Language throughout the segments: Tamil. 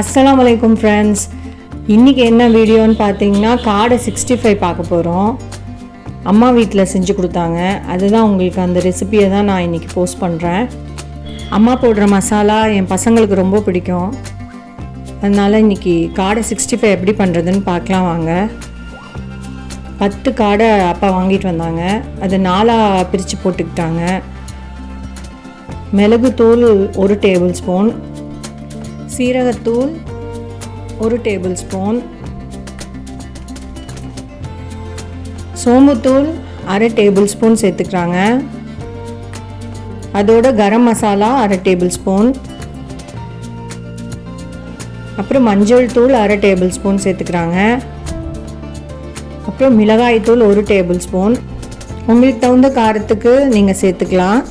Assalamualaikum friends. இன்னைக்கு என்ன வீடியோன்னு பார்த்தீங்கன்னா காடை 65 பார்க்க போகிறோம். அம்மா வீட்டில் செஞ்சு கொடுத்தாங்க. அதுதான் உங்களுக்கு அந்த ரெசிபியை தான் நான் இன்றைக்கி போஸ்ட் பண்ணுறேன். அம்மா போடுற மசாலா என் பசங்களுக்கு ரொம்ப பிடிக்கும். அதனால் இன்றைக்கி காடை 65 எப்படி பண்ணுறதுன்னு பார்க்கலாம் வாங்க. 10 காடை அப்பா வாங்கிட்டு வந்தாங்க. அது 4 பிரித்து போட்டுக்கிட்டாங்க. மிளகுத்தூள் 1 டேபிள் ஸ்பூன், சீரகத்தூள் 1 டேபிள் ஸ்பூன், சோம்புத்தூள் 1/2 டேபிள் ஸ்பூன் சேர்த்துக்கிறாங்க. அதோட கரம் மசாலா 1/2 டேபிள் ஸ்பூன், அப்புறம் மஞ்சள் தூள் 1/2 டேபிள் ஸ்பூன் சேர்த்துக்கிறாங்க. அப்புறம் மிளகாய் தூள் 1 டேபிள் ஸ்பூன். உங்களுக்கு தகுந்த காரத்துக்கு நீங்கள் சேர்த்துக்கலாம்.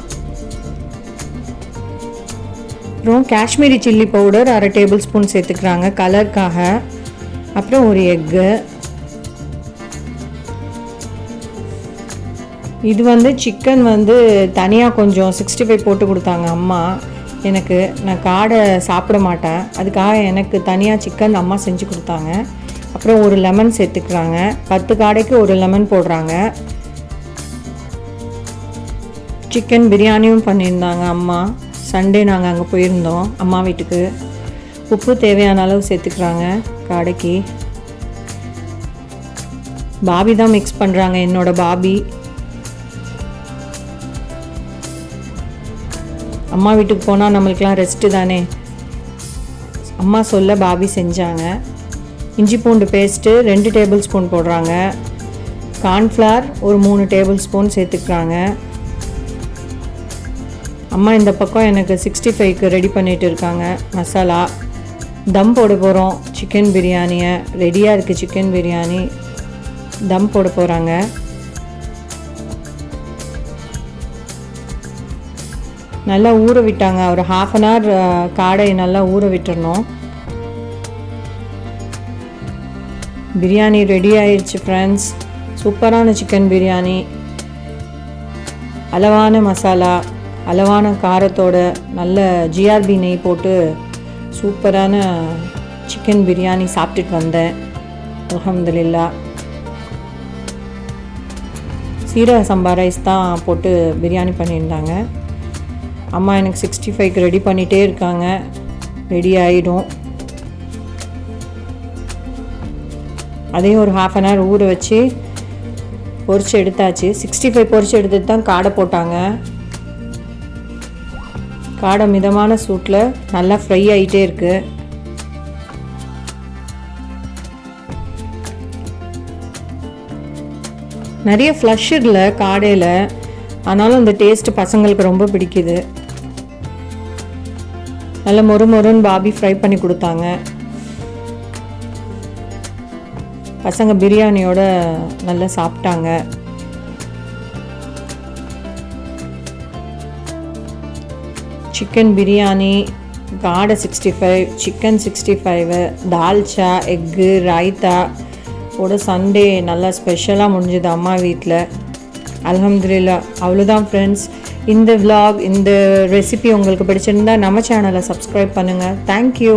அப்புறம் Kashmiri chilli powder 1/2 tablespoon சேர்த்துக்கிறாங்க கலருக்காக. அப்புறம் ஒரு எக்கு. இது சிக்கன் தனியாக கொஞ்சம் 65 போட்டு கொடுத்தாங்க அம்மா எனக்கு. நான் காடை சாப்பிட மாட்டேன், அதுக்காக எனக்கு தனியாக சிக்கன் அம்மா செஞ்சு கொடுத்தாங்க. அப்புறம் ஒரு லெமன் சேர்த்துக்கிறாங்க. 10 காடைக்கு ஒரு லெமன் போடுறாங்க. சிக்கன் பிரியாணியும் பண்ணியிருந்தாங்க அம்மா. சண்டே நாங்கள் அங்கே போயிருந்தோம் அம்மா வீட்டுக்கு. உப்பு தேவையான அளவு சேர்த்துக்கிறாங்க காடைக்கு. பாபி தான் மிக்ஸ் பண்ணுறாங்க, என்னோட பாபி. அம்மா வீட்டுக்கு போனால் நம்மளுக்கெலாம் ரெஸ்ட்டு தானே, அம்மா சொல்ல பாபி செஞ்சாங்க. இஞ்சி பூண்டு பேஸ்ட்டு 2 டேபிள் ஸ்பூன் போடுறாங்க. கார்ன்ஃப்ளவர் ஒரு 3 டேபிள் ஸ்பூன் சேர்த்துக்கிறாங்க. அம்மா இந்த பக்கம் எனக்கு 65க்கு ரெடி பண்ணிகிட்டு இருக்காங்க மசாலா. தம் போட போகிறோம் சிக்கன் பிரியாணியை. ரெடியாக இருக்குது சிக்கன் பிரியாணி. தம் போட போகிறாங்க. நல்லா ஊற விட்டாங்க. ஒரு 1/2 hour காடை நல்லா ஊற விட்டுறணும். பிரியாணி ரெடி ஆயிடுச்சு ஃப்ரெண்ட்ஸ். சூப்பரான சிக்கன் பிரியாணி. அளவான மசாலா, அளவான காரத்தோட நல்ல ஜிஆர்பி நெய் போட்டு சூப்பரான சிக்கன் பிரியாணி சாப்பிட்டுட்டு வந்தேன். அல்ஹம்துலில்லாஹ். சீரக சம்பா ரைஸ் தான் போட்டு பிரியாணி பண்ணியிருந்தாங்க அம்மா. எனக்கு 65க்கு ரெடி பண்ணிகிட்டே இருக்காங்க. ரெடி ஆகிடும். அதையும் ஒரு 1/2 hour ஊற வச்சு பொரிச்சு எடுத்தாச்சு. 65 பொரிச்சு எடுத்துட்டு தான் காடை போட்டாங்க. காடை மிதமான சூட்டில் நல்லா ஃப்ரை ஆகிட்டே இருக்குது. நிறைய ஃப்ளஷ் இல்லை காடையில், ஆனாலும் இந்த டேஸ்ட்டு பசங்களுக்கு ரொம்ப பிடிக்குது. நல்லா மொறுன்னு பாபி ஃப்ரை பண்ணி கொடுத்தாங்க. பசங்க பிரியாணியோட நல்லா சாப்பிட்டாங்க. சிக்கன் பிரியாணி, காடை 65, சிக்கன் 65, தால்ச்சா, எக்கு, ராய்த்தா ஓட சண்டே நல்லா ஸ்பெஷலாக முடிஞ்சுது அம்மா வீட்டில். அல்ஹம்துலில்லாஹ். அவ்வளோதான் ஃப்ரெண்ட்ஸ். இந்த விலாக், இந்த ரெசிபி உங்களுக்கு பிடிச்சிருந்தா நம்ம சேனலை சப்ஸ்கிரைப் பண்ணுங்கள். தேங்க்யூ.